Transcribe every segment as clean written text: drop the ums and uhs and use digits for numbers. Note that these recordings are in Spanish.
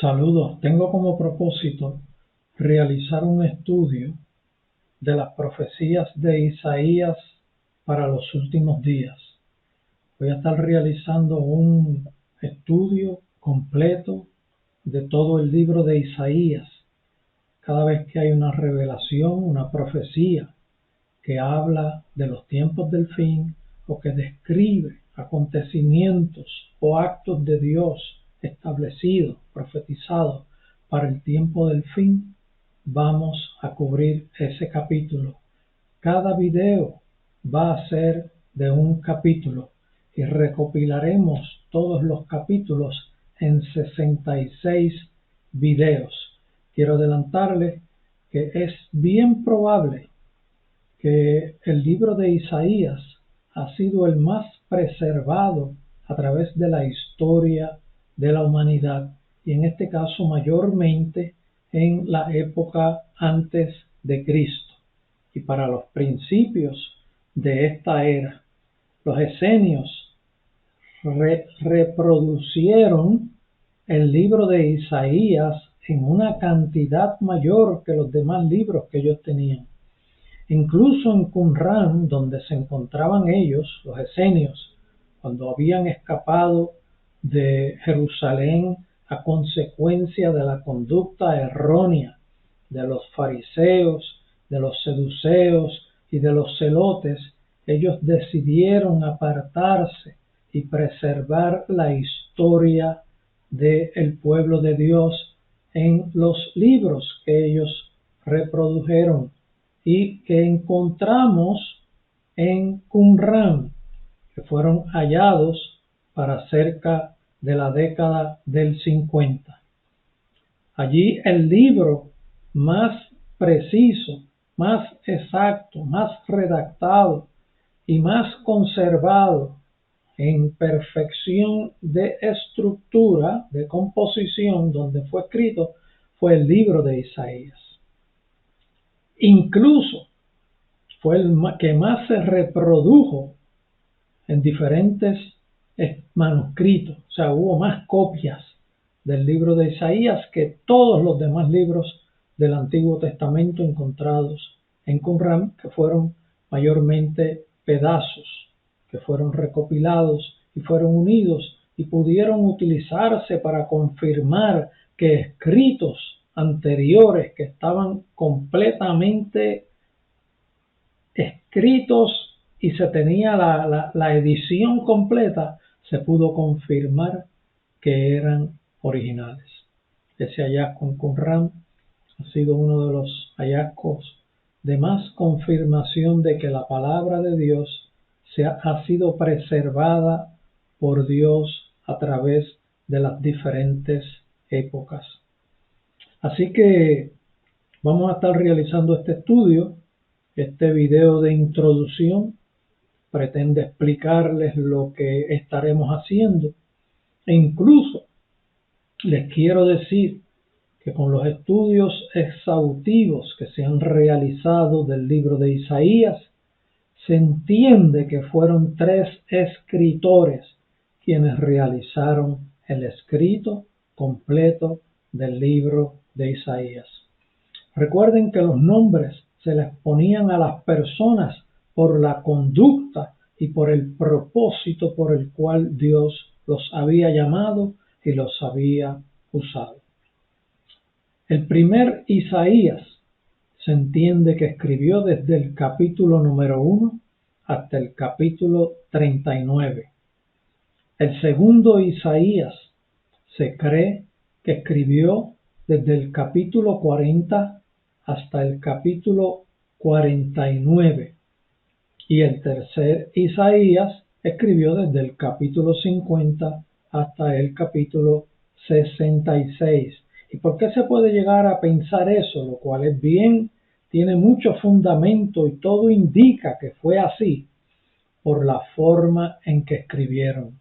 Saludos. Tengo como propósito realizar un estudio de las profecías de Isaías para los últimos días. Voy a estar realizando un estudio completo de todo el libro de Isaías. Cada vez que hay una revelación, una profecía que habla de los tiempos del fin o que describe acontecimientos o actos de Dios establecidos, profetizados para el tiempo del fin, vamos a cubrir ese capítulo. Cada video va a ser de un capítulo y recopilaremos todos los capítulos en 66 videos. Quiero adelantarles que es bien probable que el libro de Isaías ha sido el más preservado a través de la historia de la humanidad, y en este caso mayormente en la época antes de Cristo. Y para los principios de esta era, los esenios reproducieron el libro de Isaías en una cantidad mayor que los demás libros que ellos tenían. Incluso en Qumran, donde se encontraban ellos, los esenios, cuando habían escapado de Jerusalén a consecuencia de la conducta errónea de los fariseos, de los seduceos y de los celotes, ellos decidieron apartarse y preservar la historia del pueblo de Dios en los libros que ellos reprodujeron y que encontramos en Qumran, que fueron hallados para cerca de la década del 50. Allí el libro más preciso, más exacto, más redactado y más conservado en perfección de estructura, de composición, donde fue escrito, fue el libro de Isaías. Incluso fue el que más se reprodujo en diferentes manuscritos, o sea, hubo más copias del libro de Isaías que todos los demás libros del Antiguo Testamento encontrados en Qumran, que fueron mayormente pedazos, que fueron recopilados y fueron unidos y pudieron utilizarse para confirmar que escritos anteriores que estaban completamente escritos y se tenía la edición completa, se pudo confirmar que eran originales. Ese hallazgo en Qumran ha sido uno de los hallazgos de más confirmación de que la palabra de Dios ha sido preservada por Dios a través de las diferentes épocas. Así que vamos a estar realizando este estudio. Este video de introducción pretende explicarles lo que estaremos haciendo, e incluso les quiero decir que con los estudios exhaustivos que se han realizado del libro de Isaías, se entiende que fueron 3 escritores quienes realizaron el escrito completo del libro de Isaías. Recuerden que los nombres se les ponían a las personas por la conducta y por el propósito por el cual Dios los había llamado y los había usado. El primer Isaías se entiende que escribió desde el capítulo número 1 hasta el capítulo 39. El segundo Isaías se cree que escribió desde el capítulo 40 hasta el capítulo 49. Y el tercer Isaías escribió desde el capítulo 50 hasta el capítulo 66. ¿Y por qué se puede llegar a pensar eso? Lo cual es bien, tiene mucho fundamento y todo indica que fue así por la forma en que escribieron.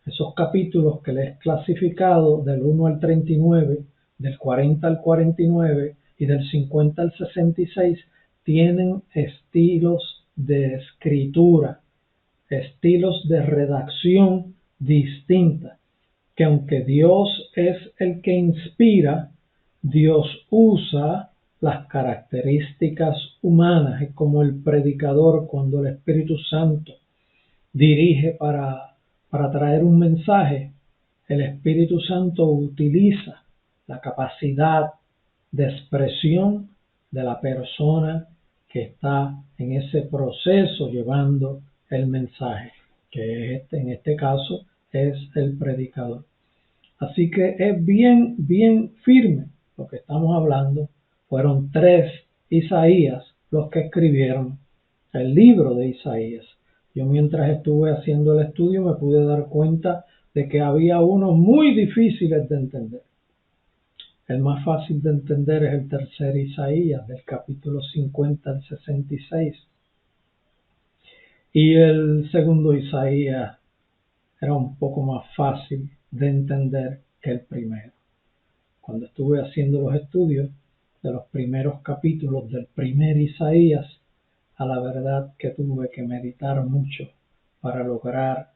Esos capítulos que les he clasificado del 1 al 39, del 40 al 49 y del 50 al 66 tienen estilos de escritura, estilos de redacción distintas. que aunque Dios es el que inspira, Dios usa las características humanas. Es como el predicador cuando el Espíritu Santo dirige para traer un mensaje. El Espíritu Santo utiliza la capacidad de expresión de la persona que está en ese proceso llevando el mensaje, que en este caso es el predicador. Así que es bien firme lo que estamos hablando. Fueron 3 Isaías los que escribieron el libro de Isaías. Yo mientras estuve haciendo el estudio me pude dar cuenta de que había unos muy difíciles de entender. El más fácil de entender es el tercer Isaías, del capítulo 50 al 66. Y el segundo Isaías era un poco más fácil de entender que el primero. Cuando estuve haciendo los estudios de los primeros capítulos del primer Isaías, a la verdad que tuve que meditar mucho para lograr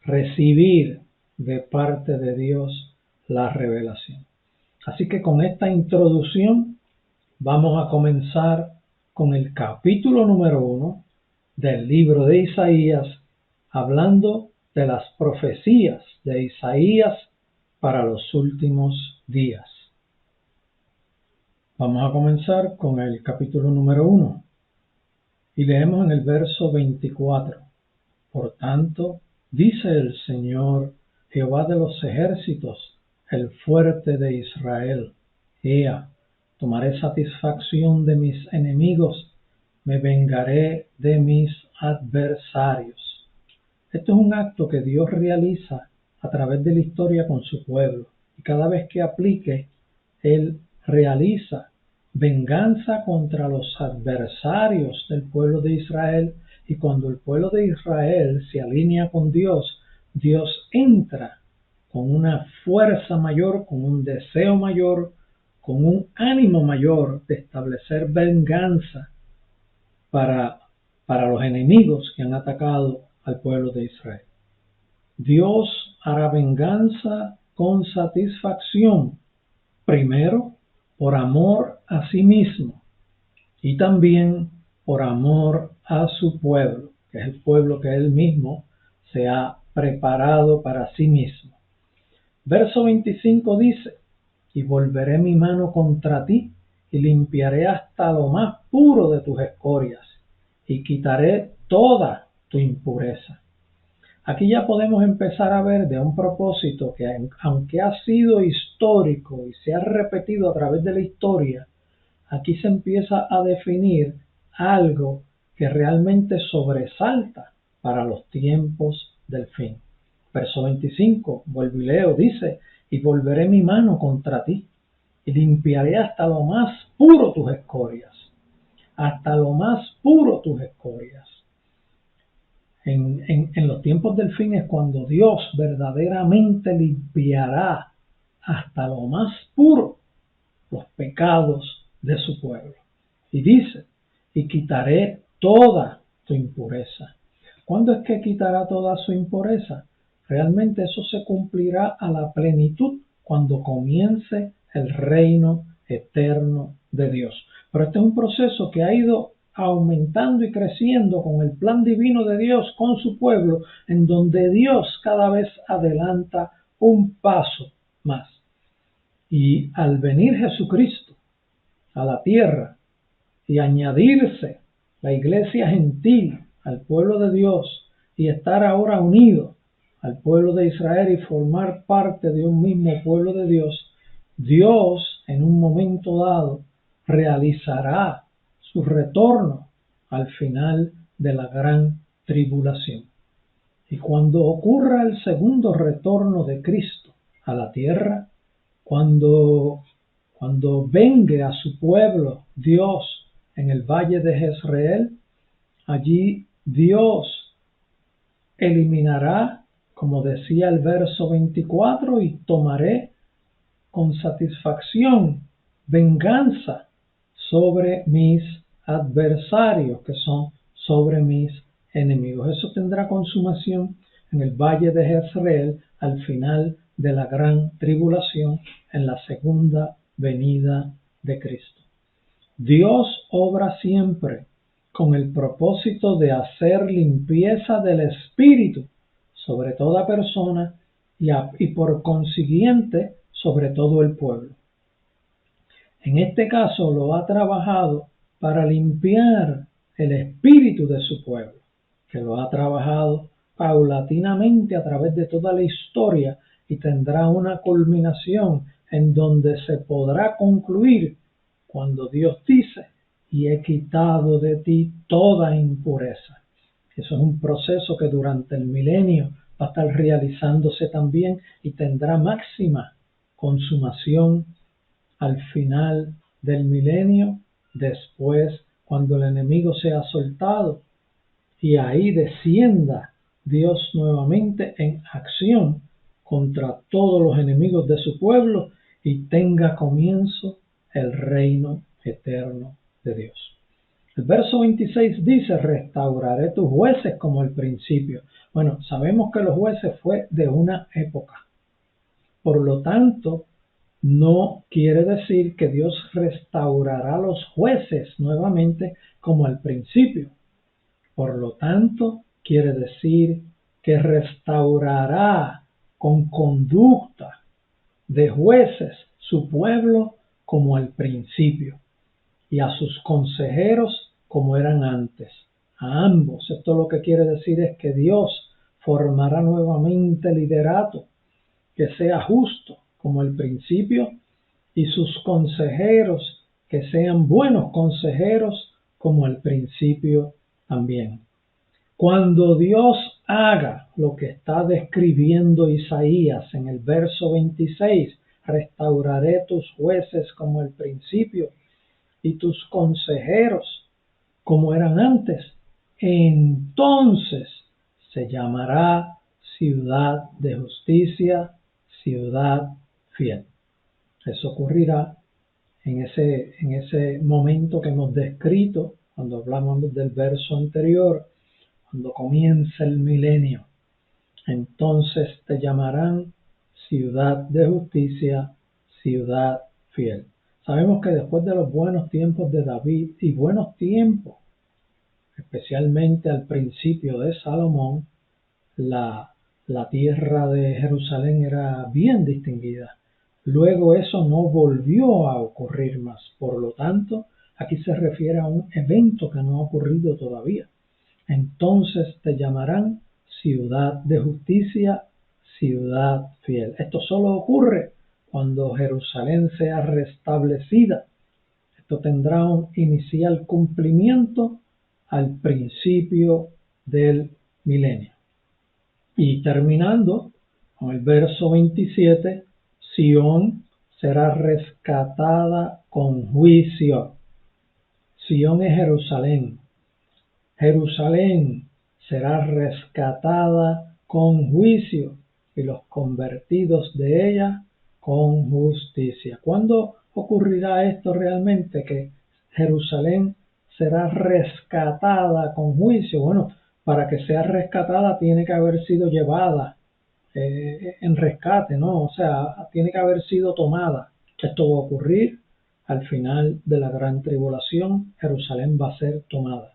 recibir de parte de Dios la revelación. Así que con esta introducción vamos a comenzar con el capítulo número 1 del libro de Isaías, hablando de las profecías de Isaías para los últimos días. Vamos a comenzar con el capítulo número 1 y leemos en el verso 24. Por tanto, dice el Señor, Jehová de los ejércitos, el fuerte de Israel: Ea, tomaré satisfacción de mis enemigos, me vengaré de mis adversarios. Esto es un acto que Dios realiza a través de la historia con su pueblo, y cada vez que aplique, Él realiza venganza contra los adversarios del pueblo de Israel. Y cuando el pueblo de Israel se alinea con Dios, Dios entra con una fuerza mayor, con un deseo mayor, con un ánimo mayor de establecer venganza para los enemigos que han atacado al pueblo de Israel. Dios hará venganza con satisfacción, primero por amor a sí mismo y también por amor a su pueblo, que es el pueblo que Él mismo se ha preparado para sí mismo. Verso 25 dice: y volveré mi mano contra ti, y limpiaré hasta lo más puro de tus escorias, y quitaré toda tu impureza. Aquí ya podemos empezar a ver de un propósito que, aunque ha sido histórico y se ha repetido a través de la historia, aquí se empieza a definir algo que realmente sobresalta para los tiempos del fin. Verso 25, vuelvo y leo, dice: y volveré mi mano contra ti, y limpiaré hasta lo más puro tus escorias. Hasta lo más puro tus escorias. En los tiempos del fin es cuando Dios verdaderamente limpiará hasta lo más puro los pecados de su pueblo. Y dice: y quitaré toda tu impureza. ¿Cuándo es que quitará toda su impureza? Realmente eso se cumplirá a la plenitud cuando comience el reino eterno de Dios. Pero este es un proceso que ha ido aumentando y creciendo con el plan divino de Dios con su pueblo, en donde Dios cada vez adelanta un paso más. Y al venir Jesucristo a la tierra y añadirse la iglesia gentil al pueblo de Dios y estar ahora unido al pueblo de Israel y formar parte de un mismo pueblo de Dios, Dios en un momento dado realizará su retorno al final de la gran tribulación. Y cuando ocurra el segundo retorno de Cristo a la tierra, cuando vengue a su pueblo Dios en el valle de Jezreel, allí Dios eliminará, como decía el verso 24, y tomaré con satisfacción venganza sobre mis adversarios, que son sobre mis enemigos. Eso tendrá consumación en el valle de Jezreel al final de la gran tribulación, en la segunda venida de Cristo. Dios obra siempre con el propósito de hacer limpieza del espíritu sobre toda persona y por consiguiente sobre todo el pueblo. En este caso lo ha trabajado para limpiar el espíritu de su pueblo, que lo ha trabajado paulatinamente a través de toda la historia y tendrá una culminación en donde se podrá concluir cuando Dios dice: y he quitado de ti toda impureza. Eso es un proceso que durante el milenio va a estar realizándose también y tendrá máxima consumación al final del milenio, después cuando el enemigo sea soltado y ahí descienda Dios nuevamente en acción contra todos los enemigos de su pueblo y tenga comienzo el reino eterno de Dios. El verso 26 dice: restauraré tus jueces como al principio. Bueno, sabemos que los jueces fue de una época. Por lo tanto, no quiere decir que Dios restaurará a los jueces nuevamente como al principio. Por lo tanto, quiere decir que restaurará con conducta de jueces su pueblo como al principio, y a sus consejeros como eran antes. A ambos. Esto lo que quiere decir es que Dios formará nuevamente liderato que sea justo como el principio, y sus consejeros que sean buenos consejeros como el principio también. Cuando Dios haga lo que está describiendo Isaías en el verso 26, restauraré tus jueces como el principio y tus consejeros como eran antes, entonces se llamará ciudad de justicia, ciudad fiel. Eso ocurrirá en ese momento que hemos descrito cuando hablamos del verso anterior, cuando comienza el milenio. Entonces te llamarán ciudad de justicia, ciudad fiel. Sabemos que después de los buenos tiempos de David y buenos tiempos, especialmente al principio de Salomón, la tierra de Jerusalén era bien distinguida. Luego eso no volvió a ocurrir más. Por lo tanto, aquí se refiere a un evento que no ha ocurrido todavía. Entonces te llamarán ciudad de justicia, ciudad fiel. Esto solo ocurre cuando Jerusalén sea restablecida. Esto tendrá un inicial cumplimiento al principio del milenio. Y terminando con el verso 27, Sión será rescatada con juicio. Sión es Jerusalén. Jerusalén será rescatada con juicio y los convertidos de ella con justicia. ¿Cuándo ocurrirá esto realmente? Que Jerusalén será rescatada con juicio. Bueno, para que sea rescatada tiene que haber sido llevada en rescate, ¿no? O sea, tiene que haber sido tomada. Esto va a ocurrir al final de la gran tribulación. Jerusalén va a ser tomada.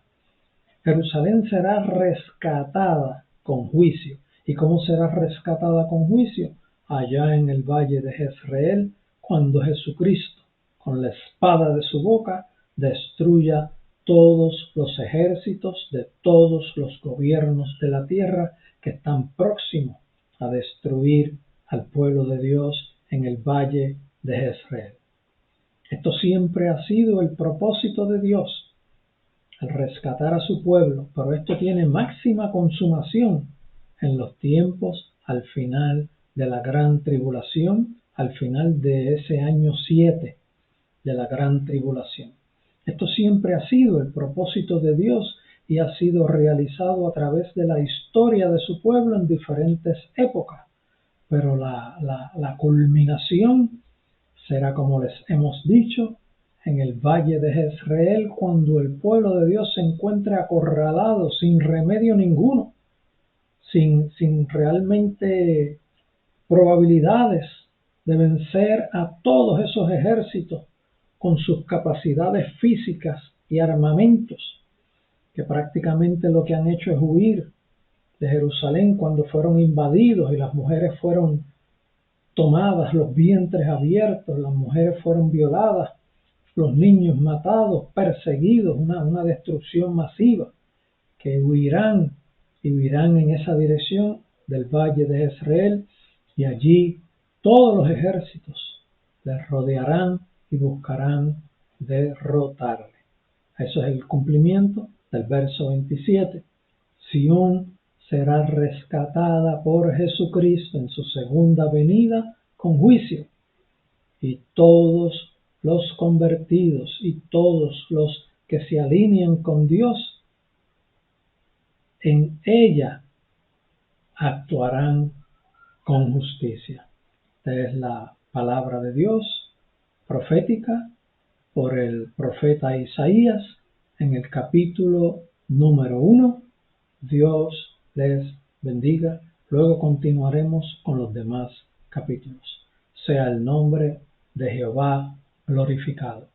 Jerusalén será rescatada con juicio. ¿Y cómo será rescatada con juicio? Allá en el valle de Jezreel, cuando Jesucristo, con la espada de su boca, destruya todos los ejércitos de todos los gobiernos de la tierra que están próximos a destruir al pueblo de Dios en el valle de Jezreel. Esto siempre ha sido el propósito de Dios, al rescatar a su pueblo, pero esto tiene máxima consumación en los tiempos al final de la gran tribulación, al final de ese año 7 de la gran tribulación. Esto siempre ha sido el propósito de Dios y ha sido realizado a través de la historia de su pueblo en diferentes épocas, pero la culminación será, como les hemos dicho, en el valle de Jezreel, cuando el pueblo de Dios se encuentre acorralado sin remedio ninguno, sin realmente probabilidades de vencer a todos esos ejércitos con sus capacidades físicas y armamentos, que prácticamente lo que han hecho es huir de Jerusalén cuando fueron invadidos y las mujeres fueron tomadas, los vientres abiertos, las mujeres fueron violadas, los niños matados, perseguidos, una destrucción masiva, que huirán y huirán en esa dirección del valle de Jezreel, y allí todos los ejércitos les rodearán y buscarán derrotarle. Eso es el cumplimiento del verso 27. Sión será rescatada por Jesucristo en su segunda venida con juicio, y todos los convertidos y todos los que se alinean con Dios en ella actuarán con justicia. Esta es la palabra de Dios profética por el profeta Isaías en el capítulo número 1. Dios les bendiga. Luego continuaremos con los demás capítulos. Sea el nombre de Jehová glorificado.